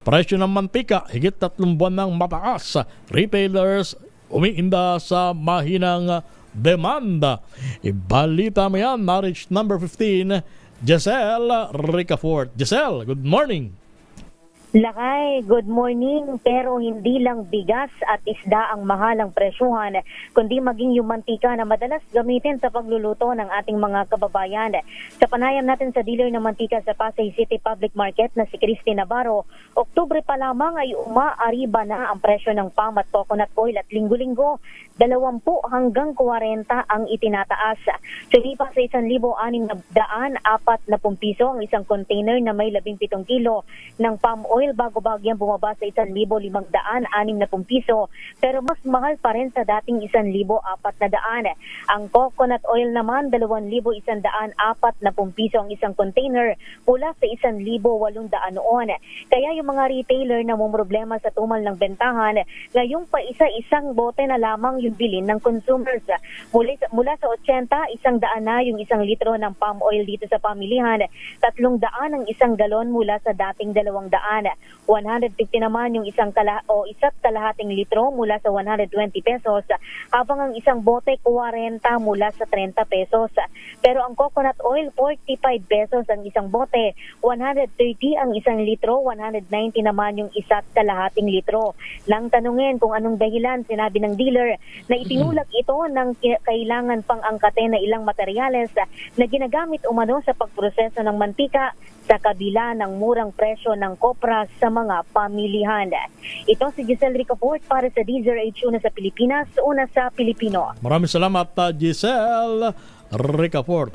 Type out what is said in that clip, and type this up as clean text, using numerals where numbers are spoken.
Presyo ng mantika, higit 3 buwan ng mataas. Retailers umiinda sa mahinang demanda. Ibalita mo yan, Marriage number 15, Giselle Ricafort. Giselle, good morning. Lakay, good morning. Pero hindi lang bigas at isda ang mahalang presyuhan, kundi maging yung mantika na madalas gamitin sa pagluluto ng ating mga kababayan. Sa panayam natin sa dealer ng mantika sa Pasay City Public Market na si Christy Navarro, Oktubre pa lamang ay umaariba na ang presyo ng palm at coconut oil at linggo-linggo, 20 hanggang 40 ang itinataas. Sumipa sa 1,640 piso ang isang container na may 17 kilo ng palm oil bago bagyang bumaba sa 1,560 piso, pero mas mahal pa rin sa dating 1,400. Ang coconut oil naman 2,140 piso ang isang container mula sa 1,800 noon. Kaya yung mga retailer na problema sa tumal ng bentahan, ngayong pa isa-isang bote na lamang yung bilin ng consumers. Mula sa 80, 100 na yung 1 litro ng palm oil dito sa pamilihan, 300 ang 1 galon mula sa dating 200. 150 naman yung isa't kalahating litro mula sa 120 pesos, habang ang isang bote 40 mula sa 30 pesos. Pero ang coconut oil 45 pesos ang isang bote, 130 ang 1 litro, 190 naman yung isa't kalahating litro. Nang tanungin kung anong dahilan, sinabi ng dealer na itinulak ito ng kailangan pang angkatin na ilang materyales na ginagamit umano sa pagproseso ng mantika sa kabila ng murang presyo ng kopra sa mga pamilihan. Ito si Giselle Ricafort para sa DZRH, una sa Pilipinas, una sa Pilipino. Maraming salamat, Giselle Ricafort.